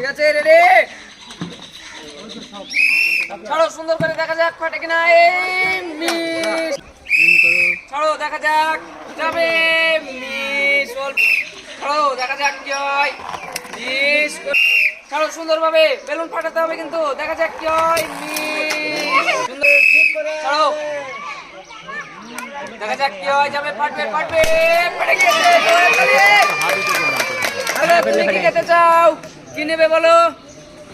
ঠিক আছে, রেডি? ছাড়ো, সুন্দর করে দেখা যাক ফাটে কিনা। এই মিস, ছাড়ো দেখা যাক যাবে। মিস, ছাড়ো দেখা যাক কি হয়। মিস, ছাড়ো সুন্দরভাবে বেলুন ফাটাতে হবে কিন্তু, দেখা যাক কি হয়। মিস, সুন্দর, ছাড়ো দেখা যাক কি হয়। যাবে, ফাটবে ফাটবে, ফেটে গিয়েছে। তুমি কি খেতে চাও? কি নেবে বলো?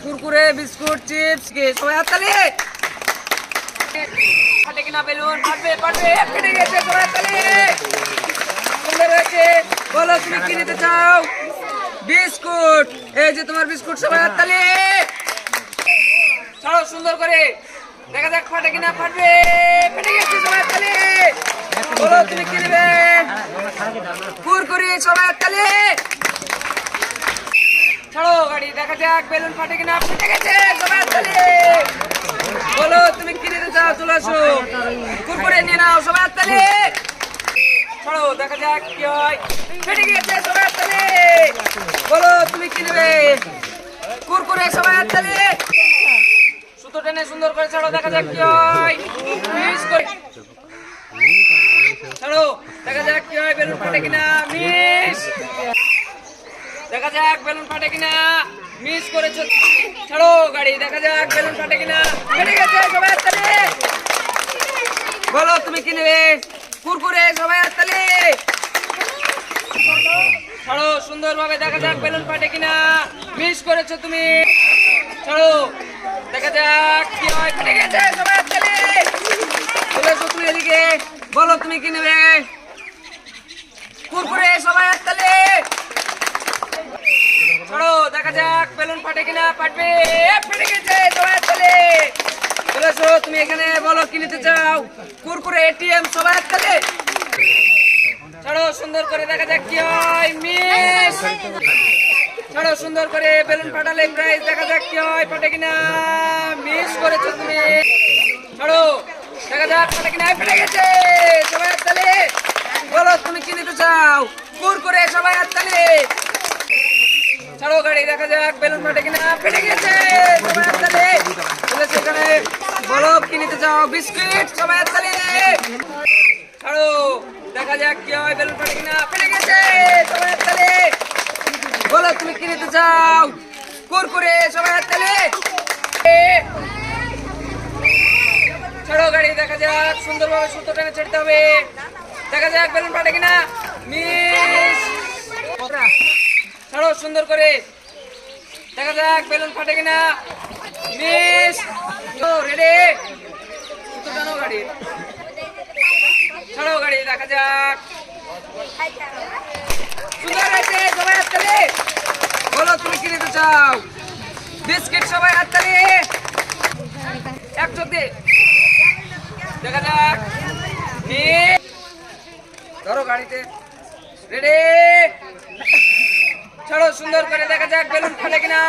কুরকুরে, বিস্কুট, চিপস, কি? সবাই হাততালি। ফাটে কিনা বেলুন? ফাটবে ফাটবে, ফেটে গেছে। সবাই হাততালি। সুন্দর হয়েছে। বলো তুমি কি নিতে চাও? বিস্কুট। এই যে তোমার বিস্কুট। সবাই হাততালি। ছাড়ো সুন্দর করে দেখা যাক ফাটে কিনা। ফাটবে, ফেটে গেছে। সবাই হাততালি। বলো তুমি কি নেবে? কুরকুরে। সবাই হাততালি। ছাড়ো গাড়ি, দেখা যাক বেলুন ফাটে কিনা। ফেটে গেছে। সবাই হাততালি। বলো তুমি কি নিতে চাও? চলে আসো, কুরকুরে নিয়ে নাও। সবাই হাততালি। ছাড়ো দেখা যাক কি হয়। ফেটে গিয়েছে। সবাই হাততালি। বলো তুমি কি নেবে? কুরকুরে। সবাই হাততালি। সুতো টেনে সুন্দর করে ছাড়ো, দেখা যাক কি হয়। মিস করে ছাড়ো, দেখা যাক কি হয়। বেলুন ফাটে কিনা। মিস, দেখা যাক বেলুন ফাটে কিনা। মিস করেছো। ছাড়ো গাড়ি, দেখা যাক বেলুন ফাটে কিনা। ফেটে গেছে। সবাই হাততালি। বলো তুমি কি নেবে? কুরকুরে। সবাই হাততালি। ছাড়ো সুন্দরভাবে দেখা যাক বেলুন ফাটে কিনা। মিস করেছো তুমি। ছাড়ো দেখা যাক কি হয়। ফেটে গেছে। সবাই হাততালি। চলে এসো তুমি এদিকে। বলো তুমি কি নেবে? কুরকুরে। সবাই হাততালি। ছাড়ো দেখা যাক বেলুন ফাটে কিনা। ফাটবে, ফেটে গেছে। সবাই হাততালি। চলে এসো তুমি এখানে। বলো কি নিতে চাও? কুরকুরে, এটিএম। সবাই হাততালি। ছাড়ো সুন্দর করে দেখা যাক কি হয়। মিস, ছাড়ো সুন্দর করে বেলুন ফাটালে প্রাইস দেখা যাক কি হয়। ফাটে কিনা। মিস করেছো তুমি। ছাড়ো দেখা যাক ফাটে কিনা। ফেটে গেছে। সবাই হাততালি। বলো তুমি কি নিতে চাও? কুরকুরে। সবাই হাততালি। ছাড়ো গাড়ি, দেখা যাক বেলুন ফাটে কিনা। ফেটে গেছে। সবাই হাততালি। চলে সেখানে। বলো কি নিতে চাও? বিস্কিট। সবাই হাততালি। ছাড়ো দেখা যাক কি হয়। বেলুন ফাটে কিনা। ফেটে গেছে। সবাই হাততালি। বলো তুমি কি নিতে চাও? কুরকুরে। সবাই হাততালি। ছাড়ো গাড়ি, দেখা যাক সুন্দরভাবে সুতো টেনে ছেড়তে হবে। দেখা যাক বেলুন ফাটে কিনা। মিস, ছাড়ো সুন্দর করে দেখা যাক বেলুন ফাটে কিনা। Miss, ready? সুতো টানো গাড়ি। ছাড়ো গাড়ি, দেখা যাক। সুন্দর হয়েছে। সবাই হাততালি। বলো তুমি কি নিতে চাও? বিস্কিট। সবাই হাততালি। এক চোখ দিয়ে দেখা যাক। ধরো গাড়িতে। রেডি? ছাড়ো সুন্দর করে দেখা যাক বেলুন ফাটে কিনা।